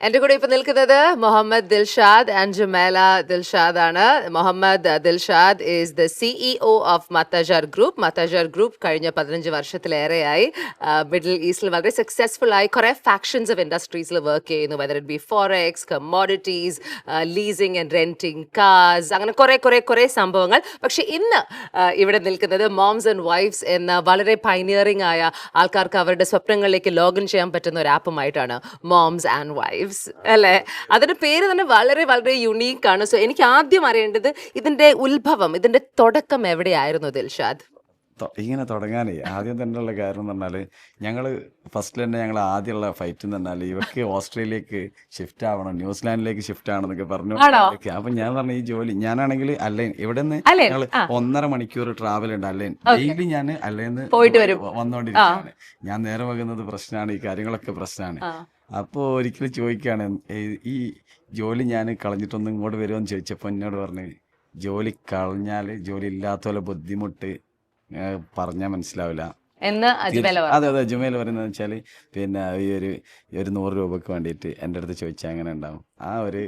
എന്റെ കൂടെ ഇപ്പൊ നിൽക്കുന്നത് മുഹമ്മദ് ദിൽഷാദ് ആൻഡ് ജുമേല ദിൽഷാദ് ആണ്. Muhammad Dilshad is the CEO of Matajar group. Matajar group കഴിഞ്ഞ 15 വർഷത്തിലേറെയായി മിഡിൽ ഈസ്റ്റിൽ വളരെ സക്സസ്ഫുൾ ആയി കുറെ ഫാക്ഷൻസ് ഓഫ് ഇൻഡസ്ട്രീസിൽ വർക്ക് ചെയ്യുന്നു. Whether it be forex, commodities, leasing and renting cars, അങ്ങനെ കുറെ സംഭവങ്ങൾ. പക്ഷെ ഇന്ന് ഇവിടെ നിൽക്കുന്നത് മോംസ് ആൻഡ് വൈഫ്സ് എന്ന വളരെ പൈനിയറിംഗ് ആയ ആൾക്കാർക്ക് അവരുടെ സ്വപ്നങ്ങളിലേക്ക് ലോഗിൻ ചെയ്യാൻ പറ്റുന്ന ഒരു ആപ്പുമായിട്ടാണ് മോംസ് ആൻഡ് വൈഫ്സ് അല്ലേ. അതിന്റെ പേര് തന്നെ വളരെ വളരെ യുണീക്ക് ആണ്. സോ എനിക്ക് ആദ്യം അറിയേണ്ടത് ഇതിന്റെ ഉത്ഭവം, ഇതിന്റെ തുടക്കം എവിടെയായിരുന്നു ദിൽഷാദ്? ഇങ്ങനെ തുടങ്ങാനേ ആദ്യം തന്നെയുള്ള കാരണം എന്ന് പറഞ്ഞാൽ ഞങ്ങൾ ഫസ്റ്റിൽ തന്നെ ഞങ്ങൾ ആദ്യമുള്ള ഫൈറ്റ് എന്ന് പറഞ്ഞാൽ ഇവർക്ക് ഓസ്ട്രേലിയക്ക് ഷിഫ്റ്റ് ആവണം, ന്യൂസിലാൻഡിലേക്ക് ഷിഫ്റ്റ് ആവണമെന്നൊക്കെ പറഞ്ഞു. അപ്പൊ ഞാൻ പറഞ്ഞു ഈ ജോലി ഞാനാണെങ്കിൽ അല്ലൈൻ ഇവിടെ നിന്ന് ഞങ്ങൾ 1.5 മണിക്കൂർ ട്രാവൽ ഉണ്ട് അല്ലൈൻ. ഡെയിലി ഞാൻ അല്ലൈന്ന് വന്നോണ്ടിരിക്കുകയാണ്. ഞാൻ നേരം വൈകുന്നത് പ്രശ്നമാണ്, ഈ കാര്യങ്ങളൊക്കെ പ്രശ്നമാണ്. അപ്പോൾ ഒരിക്കലും ചോദിക്കുകയാണ് ഈ ജോലി ഞാൻ കളഞ്ഞിട്ടൊന്നും ഇങ്ങോട്ട് വരുമെന്ന് ചോദിച്ചപ്പോൾ എന്നോട് പറഞ്ഞു ജോലി കളഞ്ഞാൽ ജോലി ഇല്ലാത്ത പോലെ ബുദ്ധിമുട്ട് പറഞ്ഞാൽ മനസ്സിലാവില്ല എന്ന് അതെ ജുമേൽ പറയുന്നത് വെച്ചാല് പിന്നെ ഈ ഒരു 100 രൂപക്ക് വേണ്ടിയിട്ട് എൻ്റെ അടുത്ത് ചോദിച്ചാൽ അങ്ങനെ ഉണ്ടാവും. ആ ഒരു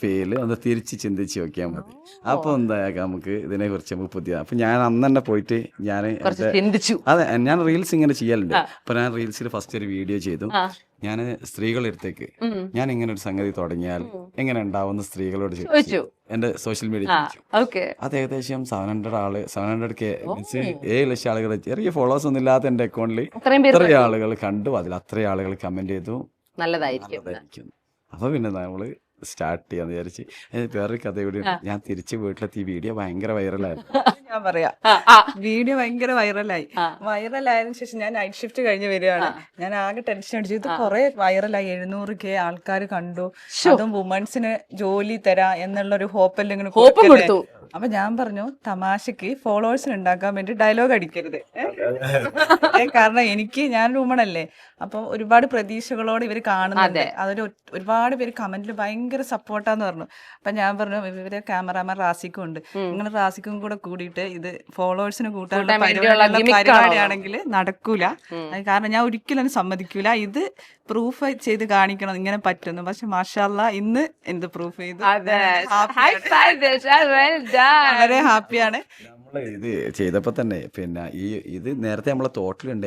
ഫീല് ഒന്ന് തിരിച്ച് ചിന്തിച്ച് നോക്കിയാൽ മതി. അപ്പൊ എന്താ നമുക്ക് ഇതിനെ കുറിച്ച് നമുക്ക് പുതിയ അപ്പൊ ഞാൻ അന്ന് തന്നെ പോയിട്ട് അതെ ഞാൻ റീൽസ് ഇങ്ങനെ ചെയ്യലുണ്ട്. അപ്പൊ ഞാൻ റീൽസിൽ ഫസ്റ്റ് ഒരു വീഡിയോ ചെയ്തു. ഞാൻ സ്ത്രീകളെടുത്തേക്ക് ഞാൻ ഇങ്ങനെ ഒരു സംഗതി തുടങ്ങിയാൽ എങ്ങനെ ഉണ്ടാവുന്ന സ്ത്രീകളോട് ചോദിച്ചു. എന്റെ സോഷ്യൽ മീഡിയ അത് ഏകദേശം 700K 7 ലക്ഷം ആളുകൾ, ചെറിയ ഫോളോവേഴ്സ് ഒന്നും ഇല്ലാത്ത എന്റെ അക്കൗണ്ടിൽ ഇത്രയും ആളുകൾ കണ്ടു. അതിൽ അത്രയും ആളുകൾ കമന്റ് ചെയ്തു നല്ലതായിരിക്കും. അപ്പൊ പിന്നെ നമ്മള് സ്റ്റാർട്ട് ചെയ്യാന്ന് വിചാരിച്ച്. വേറൊരു കഥ കൂടി, ഞാൻ തിരിച്ച് വീട്ടിലെത്തി വീഡിയോ ഭയങ്കര വൈറലായിരുന്നു. ഞാൻ പറയാം, വീഡിയോ ഭയങ്കര വൈറലായതിനു ശേഷം ഞാൻ നൈറ്റ് ഷിഫ്റ്റ് കഴിഞ്ഞ് വരികയാണ്. ഞാൻ ആകെ ടെൻഷൻ അടിച്ചു. ഇത് കുറെ വൈറലായി, 700K ആൾക്കാർ കണ്ടു, അതും വുമൻസിന് ജോലി തരാ എന്നുള്ളൊരു ഹോപ്പെല്ലാം ഇങ്ങനെ കൊടുത്തു. അപ്പൊ ഞാൻ പറഞ്ഞു തമാശക്ക് ഫോളോവേഴ്സിന് ഉണ്ടാക്കാൻ വേണ്ടി ഡയലോഗ് അടിക്കരുത്. കാരണം ഞാനൊരു വുമണല്ലേ, അപ്പൊ ഒരുപാട് പ്രതീക്ഷകളോട് ഇവര് കാണുന്നുണ്ട്. അതൊരു ഒരുപാട് പേര് കമന്റിൽ ഭയങ്കര സപ്പോർട്ടാന്ന് പറഞ്ഞു. അപ്പൊ ഞാൻ പറഞ്ഞു ഇവരെ ക്യാമറാമാൻ റാസിക്കും ഉണ്ട്, നിങ്ങൾ റാസിക്കും കൂടെ കൂടിയിട്ട് ഇത് ഫോളോവേഴ്സിന് കൂട്ടാനുള്ള പരിപാടിയാണെങ്കിൽ നടക്കൂല. കാരണം ഞാൻ ഒരിക്കലും സമ്മതിക്കൂല. ഇത് പ്രൂഫ് ചെയ്ത് കാണിക്കണം ഇങ്ങനെ പറ്റുന്നു. പക്ഷെ മാഷാല്ലാ ഇന്ന് എന്ത് പ്രൂഫ് ചെയ്തു, വളരെ ഹാപ്പിയാണ്. ഇത് ചെയ്തപ്പോ തന്നെ പിന്നെ ഇത് നേരത്തെ നമ്മളെ തോട്ടിലുണ്ട്.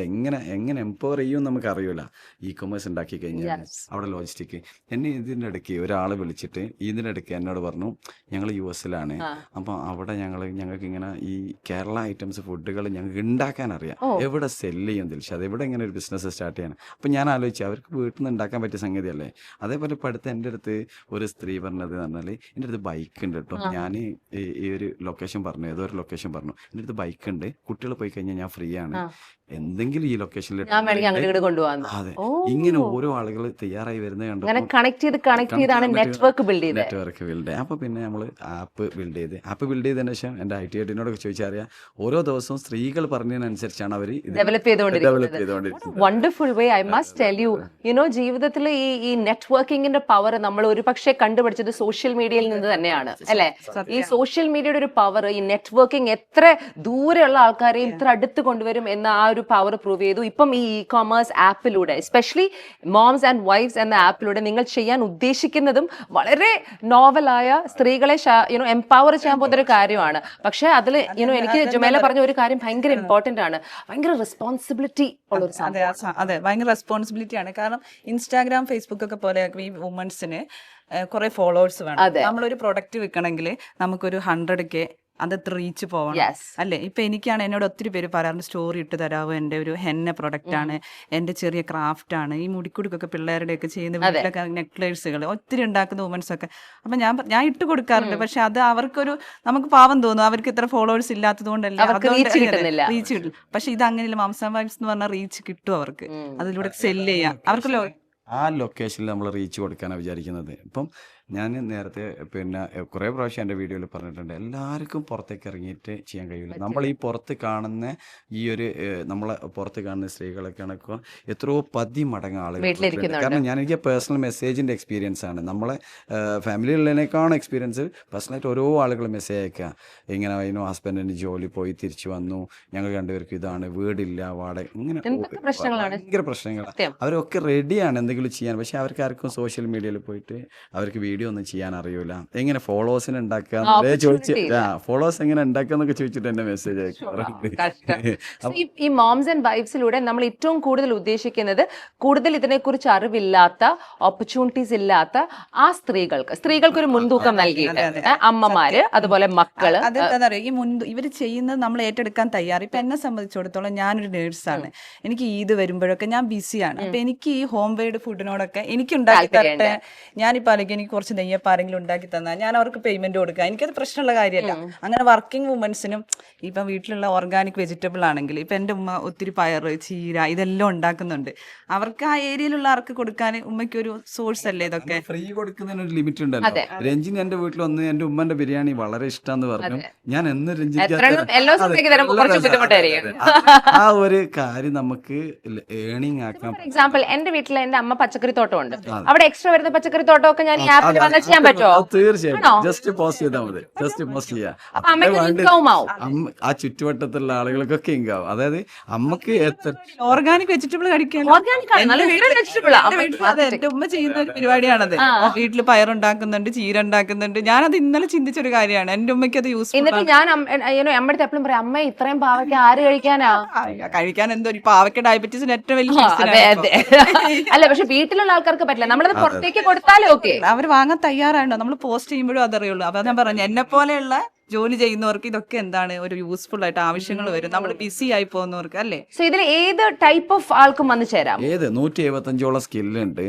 എങ്ങനെ എംപവർ ചെയ്യും നമുക്ക് അറിയൂല. ഇ കൊമേഴ്സ് ഉണ്ടാക്കി കഴിഞ്ഞാൽ അവിടെ ലോജിസ്റ്റിക്. എന്നെ ഇതിൻ്റെ ഇടയ്ക്ക് ഒരാൾ വിളിച്ചിട്ട് ഇതിൻ്റെ ഇടയ്ക്ക് എന്നോട് പറഞ്ഞു ഞങ്ങൾ US-ലാണ്, അപ്പൊ അവിടെ ഞങ്ങൾക്ക് ഇങ്ങനെ ഈ കേരള ഐറ്റംസ് ഫുഡുകൾ ഞങ്ങൾക്ക് ഉണ്ടാക്കാൻ അറിയാം, എവിടെ സെല്ല് ചെയ്യും ദിൽഷാദ്, എവിടെ ഇങ്ങനെ ഒരു ബിസിനസ് സ്റ്റാർട്ട് ചെയ്യണം. അപ്പൊ ഞാൻ ആലോചിച്ചു അവർക്ക് വീട്ടിൽ നിന്ന് ഉണ്ടാക്കാൻ പറ്റിയ സംഗതിയല്ലേ. അതേപോലെ ഇപ്പൊ അടുത്ത് എൻ്റെ അടുത്ത് ഒരു സ്ത്രീ പറഞ്ഞത് എന്ന് പറഞ്ഞാൽ എൻ്റെ അടുത്ത് ബൈക്ക് ഉണ്ട് കേട്ടോ, ഞാൻ ഈ ഒരു ലൊക്കേഷൻ പറഞ്ഞു, ഏതോ ഒരു ലൊക്കേഷൻ പറഞ്ഞു, എൻ്റെ അടുത്ത് ബൈക്ക് ഉണ്ട്, കുട്ടികൾ പോയി കഴിഞ്ഞാൽ ഞാൻ ഫ്രീ ആണ്, എന്തെങ്കിലും ഈ ലൊക്കേഷനിൽ അതെ. ഇങ്ങനെ ഓരോ ആളുകൾ തയ്യാറായി വരുന്നത് കണ്ടു നെറ്റ്വർക്ക് ബിൽഡ്. അപ്പൊ പിന്നെ നമ്മള് ആപ്പ് ബിൽഡ് ചെയ്തതിനു ശേഷം എന്റെ IT ഹെഡിനോട് ചോദിച്ചറിയാം, ഓരോ ദിവസവും സ്ത്രീകൾ പറഞ്ഞതിനനുസരിച്ചാണ് അവർ ഡെവലപ്പ് ചെയ്തുകൊണ്ടിരിക്കുന്നത്. Wonderful way. I must tell you, ജീവിതത്തിൽ ഈ നെറ്റ്വർക്കിംഗിന്റെ പവർ നമ്മൾ ഒരു പക്ഷേ കണ്ടുപിടിച്ചത് സോഷ്യൽ മീഡിയയിൽ നിന്ന് തന്നെയാണ് അല്ലെ. ഈ സോഷ്യൽ മീഡിയയുടെ ഒരു പവർ, ഈ നെറ്റ്വർക്കിംഗ് എത്ര ദൂരെയുള്ള ആൾക്കാരെയും ഇത്ര അടുത്ത് കൊണ്ടുവരും എന്ന ആ ഒരു പവർ പ്രൂവ് ചെയ്തു. ഇപ്പം ഈ ഇ-കൊമേഴ്സ് ആപ്പിലൂടെ, എസ്പെഷ്യലി മോംസ് ആൻഡ് വൈഫ്സ് എന്ന ആപ്പിലൂടെ നിങ്ങൾ ചെയ്യാൻ ഉദ്ദേശിക്കുന്നതും വളരെ നോവലായ സ്ത്രീകളെ എംപവർ ചെയ്യാൻ പോകുന്ന ഒരു കാര്യമാണ്. പക്ഷെ അതിൽ എനിക്ക് ജുമേല പറഞ്ഞ ഒരു കാര്യം ഭയങ്കര ഇമ്പോർട്ടന്റ് ആണ്, ഭയങ്കര റെസ്പോൺസിബിലിറ്റി ഉള്ള ഒരു സാധനം. അതെ, ഭയങ്കര റെസ്പോൺസിബിലിറ്റി ആണ്. കാരണം Instagram, Facebook ഒക്കെ പോലെ ഈ വുമൻസിന് കുറെ ഫോളോവേഴ്സ് വേണം. നമ്മളൊരു പ്രൊഡക്റ്റ് വിൽക്കണമെങ്കിൽ നമുക്കൊരു 100K അത് റീച്ച് പോകണം അല്ലേ. ഇപ്പൊ എനിക്കാണ് എന്നോട് ഒത്തിരി പേര് പറയാറുണ്ട്, സ്റ്റോറി ഇട്ട് തരാമോ, എൻ്റെ ഒരു ഹെന്ന പ്രൊഡക്റ്റ് ആണ്, എൻ്റെ ചെറിയ ക്രാഫ്റ്റ് ആണ്, ഈ മുടിക്കുടുക്കൊക്കെ പിള്ളേരുടെയൊക്കെ ചെയ്യുന്ന വീട്ടിലൊക്കെ നെക്ലേസുകൾ ഒത്തിരി ഉണ്ടാക്കുന്ന വുമൻസ് ഒക്കെ. അപ്പൊ ഞാൻ ഇട്ട് കൊടുക്കാറുണ്ട്. പക്ഷെ അത് അവർക്കൊരു നമുക്ക് പാവം തോന്നും, അവർക്ക് ഇത്ര ഫോളോവേഴ്സ് ഇല്ലാത്തത് കൊണ്ടല്ല, റീച്ച് കിട്ടില്ല. പക്ഷെ ഇത് അങ്ങനെയല്ല, മാംസം വൈബ്സ് എന്ന് പറഞ്ഞാൽ റീച്ച് കിട്ടും അവർക്ക്, അതിലൂടെ സെല്ല് ചെയ്യാം അവർക്ക്. ആ ലൊക്കേഷനിൽ നമ്മൾ റീച്ച് കൊടുക്കാനാണ് വിചാരിക്കുന്നത്. ഇപ്പം ഞാൻ നേരത്തെ പിന്നെ കുറേ പ്രാവശ്യം എൻ്റെ വീഡിയോയിൽ പറഞ്ഞിട്ടുണ്ട്, എല്ലാവർക്കും പുറത്തേക്ക് ഇറങ്ങിയിട്ട് ചെയ്യാൻ കഴിയില്ല. നമ്മൾ ഈ പുറത്ത് കാണുന്ന ഈ ഒരു നമ്മളെ പുറത്ത് കാണുന്ന സ്ത്രീകളൊക്കെ കണക്കുക എത്രയോ 10 മടങ്ങ് ആളുകൾ. കാരണം എനിക്ക് പേഴ്സണൽ മെസ്സേജിൻ്റെ എക്സ്പീരിയൻസ് ആണ്, നമ്മളെ ഫാമിലിയിലുള്ളതിനേക്കാളും എക്സ്പീരിയൻസ് പേഴ്സണലായിട്ട് ഓരോ ആളുകൾ മെസ്സേജ് അയക്കുക, ഇങ്ങനെ അതിനോ ഹസ്ബൻഡിന് ജോലി പോയി തിരിച്ചു വന്നു, ഞങ്ങൾ രണ്ടുപേർക്കും ഇതാണ്, വീടില്ല, വാടക, ഇങ്ങനെ ഭയങ്കര പ്രശ്നങ്ങളാണ്. അവരൊക്കെ റെഡിയാണ് എന്തെങ്കിലും എന്തെങ്കിലും ചെയ്യാൻ, പക്ഷെ അവർക്ക് ആർക്കും സോഷ്യൽ മീഡിയയിൽ പോയിട്ട് അവർക്ക് വീഡിയോ ഒന്നും ചെയ്യാൻ അറിയൂല. എങ്ങനെ ഫോളോവേഴ്സിനെ ഉണ്ടാക്കുക ചോദിച്ചു, ഫോളോവേഴ്സ് എങ്ങനെ ഉണ്ടാക്കാന്നൊക്കെ ചോദിച്ചിട്ട് എന്നെ മെസ്സേജ് അയക്കും. ഈ മോംസ് ആൻഡ് വൈഫ്സിലൂടെ നമ്മൾ ഏറ്റവും കൂടുതൽ ഉദ്ദേശിക്കുന്നത് കൂടുതൽ ഇതിനെക്കുറിച്ച് അറിവില്ലാത്ത, ഓപ്പർച്യൂണിറ്റീസ് ഇല്ലാത്ത ആ സ്ത്രീകൾക്ക് ഒരു മുൻതൂക്കം നൽകിയിട്ട് അമ്മമാര്, അതുപോലെ മക്കള്. അതെന്താ പറയുക, ഇവര് ചെയ്യുന്നത് നമ്മൾ ഏറ്റെടുക്കാൻ തയ്യാറ്. ഇപ്പൊ എന്നെ സംബന്ധിച്ചിടത്തോളം ഞാനൊരു നേഴ്സാണ്. എനിക്ക് ഈദ് വരുമ്പോഴൊക്കെ ഞാൻ ബിസിയാണ്. അപ്പൊ എനിക്ക് ഈ ഹോം മെയ്ഡ് ഫുഡിനോടൊക്കെ എനിക്ക് ഉണ്ടാക്കി തരട്ടെ, ഞാനിപ്പോ അല്ലെങ്കിൽ എനിക്ക് കുറച്ച് നെയ്യപ്പം ആരെങ്കിലും ഉണ്ടാക്കി തന്നാൽ ഞാൻ അവർക്ക് പേയ്മെന്റ് കൊടുക്കുക, എനിക്കത് പ്രശ്നമുള്ള കാര്യമല്ല. അങ്ങനെ വർക്കിംഗ് വുമൻസിനും ഇപ്പം വീട്ടിലുള്ള ഓർഗാനിക് വെജിറ്റബിൾ ആണെങ്കിൽ ഇപ്പൊ എൻ്റെ ഉമ്മ ഒത്തിരി പയറ്, ചീര ഇതെല്ലാം ഉണ്ടാക്കുന്നുണ്ട്. അവർക്ക് ആ ഏരിയയിലുള്ള ആർക്ക് കൊടുക്കാൻ ഉമ്മയ്ക്ക് ഒരു സോഴ്സ് അല്ലേ ഇതൊക്കെ. ഫ്രീ കൊടുക്കുന്നതിന് ഒരു ലിമിറ്റ് ഉണ്ടല്ലോ. രഞ്ജിന് എന്റെ വീട്ടിൽ വന്ന് എന്റെ ഉമ്മന്റെ ബിരിയാണി വളരെ ഇഷ്ടമെന്ന് പറഞ്ഞു. ഞാൻ എന്ന് ആ ഒരു കാര്യം നമുക്ക് ഏണിംഗ് ആക്കാം. ഫോർ എക്സാമ്പിൾ എന്റെ വീട്ടിൽ എന്റെ അമ്മ പച്ചക്കറി തോട്ടമുണ്ട്. അവിടെ എക്സ്ട്രാ വരുന്ന പച്ചക്കറി തോട്ടമൊക്കെ ഞാൻ ഈ ആപ്പിൽ വന്നാൽ ചെയ്യാൻ പറ്റുമോ? തീർച്ചയായും ജസ്റ്റ് പോസ്റ്റ് ചെയ്താൽ മതി. ജസ്റ്റ് പോസ്റ്റ് ചെയ്യാം. ആ ചുറ്റുവട്ടത്തുള്ള ആളുകൾക്കൊക്കെ ഇൻകാവും. അതായത് അമ്മക്ക് ഓർഗാനിക് വെജിറ്റബിൾ കഴിക്കാൻ എന്റെ ഉമ്മ ചെയ്യുന്ന ഒരു പരിപാടിയാണത്. വീട്ടില് പയറുണ്ടാക്കുന്നുണ്ട്, ചീര ഉണ്ടാക്കുന്നുണ്ട്. ഞാനത് ഇന്നലെ ചിന്തിച്ചൊരു കാര്യമാണ്. എന്റെ ഉമ്മയ്ക്ക് അത് യൂസ്. എന്നിട്ട് ഞാൻ അമ്മയുടെ എപ്പോഴും പറയാം, അമ്മ ഇത്രയും പാവയ്ക്ക ആര് കഴിക്കാനാ? കഴിക്കാൻ എന്തോ പാവയ്ക്ക ഡയബറ്റീസിന് ഏറ്റവും വലിയ അല്ല, പക്ഷെ വീട്ടിലുള്ള ആൾക്കാർക്ക് പറ്റില്ല. നമ്മളത് പുറത്തേക്ക് കൊടുത്താലേ ഓക്കെ. അവർ വാങ്ങാൻ തയ്യാറാണോ? നമ്മൾ പോസ്റ്റ് ചെയ്യുമ്പോഴും അതറിയുള്ളൂ. അപ്പൊ ഞാൻ പറഞ്ഞു, എന്നെ പോലെയുള്ള ജോലി ചെയ്യുന്നവർക്ക് ഇതൊക്കെ എന്താണ് ഒരു യൂസ്ഫുൾ ആയിട്ട് ആവശ്യങ്ങൾ വരും. നമ്മൾ ബിസി ആയി പോകുന്നവർക്ക് അല്ലേ. സോ ഇതിൽ ഏത് ടൈപ്പ് ഓഫ് ആൾക്കും വന്ന് ചേരാം? 175ഓളം സ്കില്ലുണ്ട്.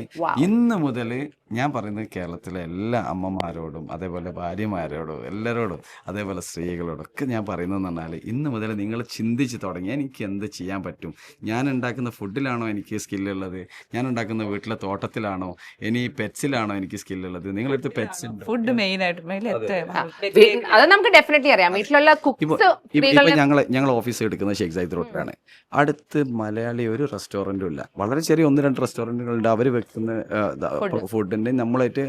ഇന്ന് മുതൽ ഞാൻ പറയുന്നത് കേരളത്തിലെ എല്ലാ അമ്മമാരോടും അതേപോലെ ഭാര്യമാരോടും എല്ലാവരോടും അതേപോലെ സ്ത്രീകളോടും ഒക്കെ ഞാൻ പറയുന്നതെന്ന് പറഞ്ഞാൽ, ഇന്ന് മുതൽ നിങ്ങൾ ചിന്തിച്ച് തുടങ്ങി എനിക്ക് എന്ത് ചെയ്യാൻ പറ്റും. ഞാൻ ഉണ്ടാക്കുന്ന ഫുഡിലാണോ എനിക്ക് സ്കില്ലുള്ളത്, ഞാൻ ഉണ്ടാക്കുന്ന വീട്ടിലെ തോട്ടത്തിലാണോ, ഇനി പെറ്റ്സിലാണോ എനിക്ക് സ്കില്ലുള്ളത്. നിങ്ങളെടുത്ത് പെറ്റ്സ് ഫുഡ് മെയിൻ ആയിട്ട് ഡെഫിനറ്റ്ലി അറിയാം. വീട്ടിലുള്ള ഞങ്ങൾ ഓഫീസ് എടുക്കുന്നത് ഷെയ്ഖ് സയ്യിദ് റോഡിലാണ്. അടുത്ത് മലയാളി ഒരു റെസ്റ്റോറൻറ്റും ഇല്ല. വളരെ ചെറിയ 1-2 റെസ്റ്റോറൻറ്റുകളുണ്ട്. അവർ വെക്കുന്ന ഫുഡിൻ്റെ നമ്മളായിട്ട്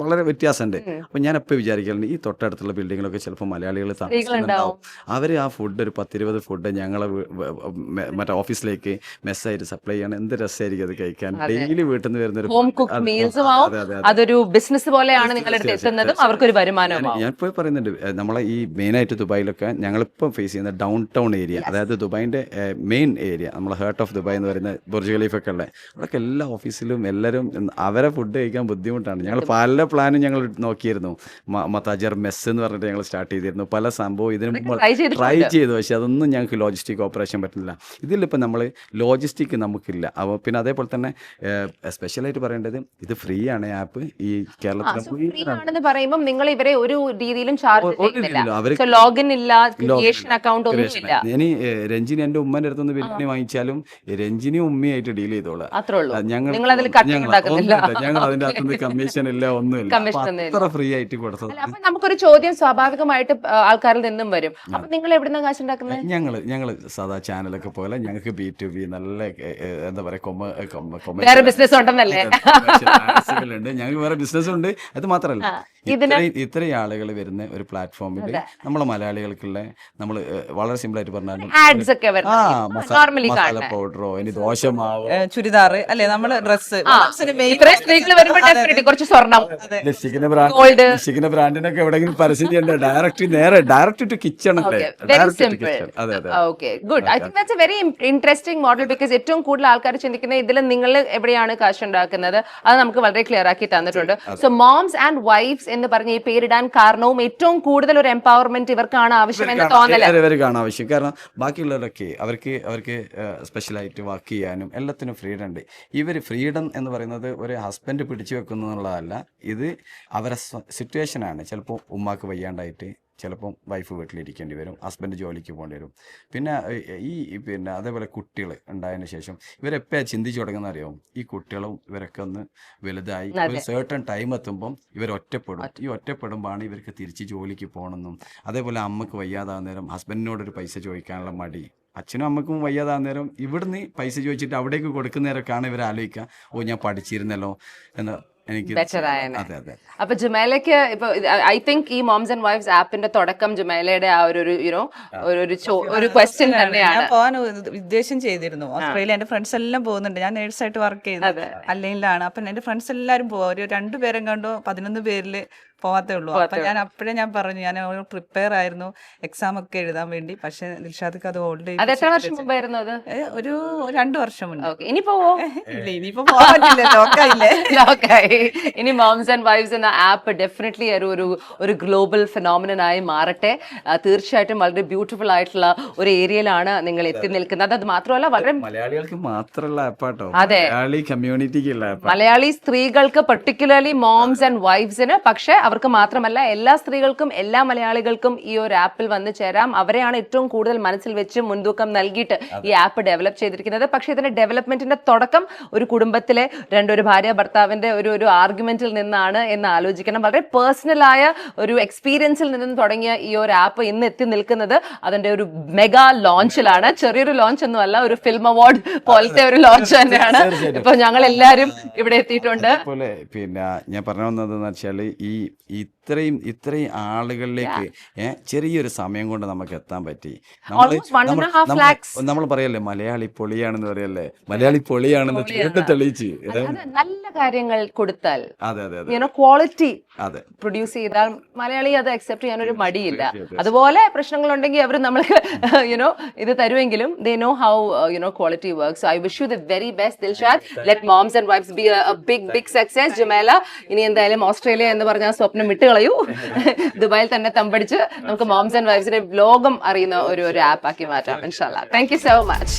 വളരെ വ്യത്യാസമുണ്ട്. അപ്പം ഞാൻ എപ്പോൾ വിചാരിക്കലുണ്ട്, ഈ തൊട്ടടുത്തുള്ള ബിൽഡിങ്ങിലൊക്കെ ചിലപ്പോൾ മലയാളികൾ താമസിക്കുന്നുണ്ടാവും. അവർ ആ ഫുഡ് ഒരു 10-20 ഫുഡ് ഞങ്ങളെ മറ്റേ ഓഫീസിലേക്ക് മെസ്സായിട്ട് സപ്ലൈ ചെയ്യണം. എന്ത് രസമായിരിക്കും അത് കഴിക്കാൻ. ഡെയിലി വീട്ടിൽ നിന്ന് വരുന്ന അതൊരു ബിസിനസ് പോലെയാണ് നിങ്ങളുടെ എത്തുന്നതും അവർക്കൊരു വരുമാനവും. ഞാൻ ഇപ്പോൾ പറയുന്നുണ്ട്, നമ്മളെ ഈ മെയിനായിട്ട് ദുബായിലൊക്കെ ഞങ്ങളിപ്പം ഫേസ് ചെയ്യുന്ന ഡൗൺ ടൗൺ ഏരിയ, അതായത് ദുബായിൻ്റെ മെയിൻ ഏരിയ, നമ്മളെ ഹേർട്ട് ഓഫ് ദുബായ് എന്ന് പറയുന്ന ബുർജ് ഖലീഫൊക്കെ ഉള്ളത്, അവിടെയൊക്കെ എല്ലാ ഓഫീസിലും എല്ലാവരും അവരെ ഫുഡ് കഴിക്കാൻ ബുദ്ധിമുട്ടാണ്. ഞങ്ങൾ പല പ്ലാനും ഞങ്ങൾ നോക്കിയിരുന്നു. മത്താജർ മെസ്സ് എന്ന് പറഞ്ഞിട്ട് ഞങ്ങൾ സ്റ്റാർട്ട് ചെയ്തിരുന്നു. പല സംഭവം ഇതിന് മുമ്പ് ട്രൈ ചെയ്തു. പക്ഷെ അതൊന്നും ഞങ്ങൾക്ക് ലോജിസ്റ്റിക് ഓപ്പറേഷൻ പറ്റുന്നില്ല. ഇതിലിപ്പോൾ നമ്മൾ ലോജിസ്റ്റിക് നമുക്കില്ല. അപ്പോൾ പിന്നെ അതേപോലെ തന്നെ സ്പെഷ്യലായിട്ട് പറയേണ്ടത്, ഇത് ഫ്രീ ആണ് ആപ്പ്. ഈ കേരളത്തിൽ പറയുമ്പോൾ നിങ്ങൾ ഇവരെ ഒരു രീതിയിലും ചാർജ് ലോഗിൻ ഇല്ല, ക്രിയേഷൻ അക്കൗണ്ട് ഒന്നുമില്ല. ഇനി രഞ്ജിനി എന്റെ ഉമ്മന്റെ അടുത്തൊന്ന് ബിരിയാണി വാങ്ങിച്ചാലും രഞ്ജിനിയും ഉമ്മയായിട്ട് ഡീൽ ചെയ്തോളാം. ഞങ്ങൾ അതിന്റെ അകത്തുനിന്ന് കമ്മീഷൻ ഇല്ല, ഒന്നുമില്ല. അത്ര ഫ്രീ ആയിട്ട് കൊടുത്തത്. അപ്പൊ നമുക്കൊരു ചോദ്യം സ്വാഭാവികമായിട്ട് ആൾക്കാരിൽ നിന്നും വരും, അപ്പൊ നിങ്ങൾ എവിടുന്ന കാശ് ഉണ്ടാക്കുന്നത്? ഞങ്ങള് സാധാ ചാനലൊക്കെ പോലെ ഞങ്ങൾക്ക് B2B നല്ല എന്താ പറയാ വേറെ ബിസിനസ് ഉണ്ടെന്നല്ലേ? ഞങ്ങൾക്ക് വേറെ ബിസിനസ് ഉണ്ട്. അത് മാത്രല്ല, ഇത്രയും ആളുകൾ വരുന്ന ഒരു പ്ലാറ്റ്ഫോമിൽ നമ്മളെ മലയാളികൾക്കുള്ള നമ്മൾ വളരെ സിമ്പിൾ ആയിട്ട് പറഞ്ഞാൽ മസാല പൗഡറോ ഇനി ദോശമാവോ ചുരിദാർ അല്ലെ, നമ്മള് ഡ്രസ് ലിപ്സ്റ്റിക്കിന്റെ ബ്രാൻഡിനൊക്കെ എവിടെയെങ്കിലും പരസ്യം ചെയ്യണ്ട. ഡയറക്റ്റ് ടു കിച്ചൺ അല്ലേ. Good. I think that's A very interesting model. Because ഏറ്റവും കൂടുതൽ ആൾക്കാർ ചിന്തിക്കുന്നത് ഇതിൽ നിങ്ങൾ എവിടെയാണ് കാശ് ഉണ്ടാക്കുന്നത്, അത് നമുക്ക് വളരെ ക്ലിയർ ആക്കി തന്നിട്ടുണ്ട്. സോ മോംസ് ആൻഡ് വൈഫ്സ് എന്ന് പറഞ്ഞ ഈ പേരിടാൻ കാരണവും ഏറ്റവും കൂടുതൽ ഒരു എംപവർമെന്റ് ഇവർക്കാണ് ആവശ്യമെന്ന് തോന്നലാണ് ആവശ്യം. കാരണം ബാക്കിയുള്ളവരൊക്കെ അവർക്ക് സ്പെഷ്യലായിട്ട് വർക്ക് ചെയ്യാനും എല്ലാത്തിനും ഫ്രീഡം ഉണ്ട്. ഇവർ ഫ്രീഡം എന്ന് പറയുന്നത് ഒരു ഹസ്ബൻഡ് പിടിച്ചു വെക്കുന്നുള്ളതല്ല, ഇത് അവരെ സിറ്റുവേഷനാണ്. ചിലപ്പോൾ ഉമ്മാക്ക് വയ്യാണ്ടായിട്ട് ചിലപ്പം വൈഫ് വീട്ടിലിരിക്കേണ്ടി വരും, ഹസ്ബൻഡ് ജോലിക്ക് പോകേണ്ടി വരും. പിന്നെ അതേപോലെ കുട്ടികൾ ഉണ്ടായതിനു ശേഷം ഇവരെപ്പോഴാണ് ചിന്തിച്ചു തുടങ്ങുന്ന അറിയാവും, ഈ കുട്ടികളും ഇവരൊക്കെ ഒന്ന് വലുതായി ഒരു സേർട്ടൺ ടൈം എത്തുമ്പം ഇവർ ഒറ്റപ്പെടും. ഈ ഒറ്റപ്പെടുമ്പോഴാണ് ഇവർക്ക് തിരിച്ച് ജോലിക്ക് പോകണമെന്നും, അതേപോലെ അമ്മക്ക് വയ്യാതാകുന്ന നേരം ഹസ്ബൻഡിനോടൊരു പൈസ ചോദിക്കാനുള്ള മടി, അച്ഛനും അമ്മക്കും വയ്യാതാകുന്ന നേരം ഇവിടുന്ന് പൈസ ചോദിച്ചിട്ട് അവിടേക്ക് കൊടുക്കുന്ന നേരമൊക്കെയാണ് ഇവർ ആലോചിക്കുക, ഓ ഞാൻ പഠിച്ചിരുന്നല്ലോ എന്ന്. എനിക്ക് ബെറ്റർ ആയനെ. അതെ അതെ അപ്പൊ ജുമേലയ്ക്ക് ഇപ്പൊ ഐ തിങ്ക് ഈ മോംസ് ആൻഡ് വൈഫ്സ് ആപ്പിന്റെ തുടക്കം ജുമേലയുടെ ആ ഒരു യുനോ ഒരു ക്വസ്റ്റ്യൻ തന്നെയാണ്. ഞാൻ പോകാൻ ഉദ്ദേശം ചെയ്തിരുന്നു ഓസ്ട്രേലിയ. എന്റെ ഫ്രണ്ട്സ് എല്ലാം പോകുന്നുണ്ട്. ഞാൻ നേഴ്സായിട്ട് വർക്ക് ചെയ്തു അല്ലെങ്കിലാണ്. അപ്പൊ എന്റെ ഫ്രണ്ട്സ് എല്ലാരും പോവാ. ഒരു 2 പേരും കണ്ടോ 11 പേരില് പോവാത്തേ ഉള്ളൂ. അപ്പൊ ഞാൻ അപ്പോഴേ ഞാൻ പറഞ്ഞു, ഞാൻ പ്രിപ്പയർ ആയിരുന്നു എക്സാം ഒക്കെ എഴുതാൻ വേണ്ടി. പക്ഷെ ദിൽഷാദക്ക് അത് ഓൾറെഡി അത് എത്ര വർഷം മുമ്പായിരുന്നു അത്? ഒരു 2 വർഷം മുന്നേ. ഓക്കെ, ഇനി പോവോ? ഇല്ല, ഇനിയിപ്പോ പോകാൻ പറ്റില്ല, ലോക്കായില്ലേ. ലോക്കായി. ഇനി മോംസ് ആൻഡ് വൈഫ്സ് എന്ന ആപ്പ് ഡെഫിനറ്റ്ലി ഒരു ഗ്ലോബൽ ഫിനോമിനൻ ആയി മാറട്ടെ. തീർച്ചയായിട്ടും വളരെ ബ്യൂട്ടിഫുൾ ആയിട്ടുള്ള ഒരു ഏരിയയിലാണ് നിങ്ങൾ എത്തി നിൽക്കുന്നത്. അത് മാത്രമല്ല വളരെ മലയാളികൾക്ക് മാത്രമുള്ള ആപ്പാട്ടോ. അതെ, മലയാളി കമ്മ്യൂണിറ്റിക്കുള്ള ആപ്പ്. മലയാളി സ്ത്രീകൾക്ക് പെർട്ടിക്കുലർലി മോംസ് ആൻഡ് വൈഫ്സിന്, പക്ഷെ അവർക്ക് മാത്രമല്ല എല്ലാ സ്ത്രീകൾക്കും എല്ലാ മലയാളികൾക്കും ഈ ഒരു ആപ്പിൽ വന്ന് ചേരാം. അവരെയാണ് ഏറ്റവും കൂടുതൽ മനസ്സിൽ വെച്ച് മുൻതൂക്കം നൽകിയിട്ട് ഈ ആപ്പ് ഡെവലപ്പ് ചെയ്തിരിക്കുന്നത്. പക്ഷെ ഇതിന്റെ ഡെവലപ്മെന്റിന്റെ തുടക്കം ഒരു കുടുംബത്തിലെ ഒരു ഭാര്യ ഭർത്താവിന്റെ ഒരു ആർഗ്യുമെന്റിൽ നിന്നാണ് എന്ന് ആലോചിക്കണം. വളരെ പേഴ്സണലായ ഒരു എക്സ്പീരിയൻസിൽ നിന്നും തുടങ്ങിയ ഈ ഒരു ആപ്പ് ഇന്ന് എത്തി നിൽക്കുന്നത് അതിന്റെ ഒരു മെഗാ ലോഞ്ചിലാണ്. ചെറിയൊരു ലോഞ്ച് ഒന്നും അല്ല, ഒരു ഫിലിം അവാർഡ് പോലത്തെ ഒരു ലോഞ്ച് തന്നെയാണ്. ഇപ്പൊ ഞങ്ങൾ എല്ലാവരും ഇവിടെ എത്തിയിട്ടുണ്ട്. അതുപോലെ പിന്നെ ഞാൻ പറഞ്ഞു വന്നതെന്ന് വെച്ചാല് ഈ ഇത്രയും ആളുകളിലേക്ക് ചെറിയൊരു സമയം കൊണ്ട് നമുക്ക് എത്താൻ പറ്റി. നമ്മൾ പറയല്ലേ മലയാളി പൊളിയാണെന്ന് പറയല്ലേ, മലയാളി പൊളിയാണെന്ന് വീണ്ടും തെളിയിച്ച് നല്ല കാര്യങ്ങൾ കൊടുത്താൽ, അതെ അതെ അതെ ക്വാളിറ്റി അതെ പ്രൊഡ്യൂസ് ചെയ്താൽ മലയാളി അത് അക്സെപ്റ്റ് ചെയ്യാനൊരു മടിയില്ല. അതുപോലെ പ്രശ്നങ്ങളുണ്ടെങ്കിൽ അവർ നമ്മൾക്ക് ഇത് തരുമെങ്കിലും they know how quality works. So I wish you the very best, Dilshad. Let moms and wives be a big success. Jamela, ഇനി എന്തായാലും ഓസ്ട്രേലിയ എന്ന് പറഞ്ഞ സ്വപ്നം വിട്ടുകളയൂ. ദുബായിൽ തന്നെ തമ്പടിച്ച് നമുക്ക് മോംസ് ആൻഡ് വൈഫ്സിന്റെ ലോകം അറിയുന്ന ഒരു ആപ്പ് ആക്കി മാറ്റാം ഇൻഷാല്ലാ. Thank you so much.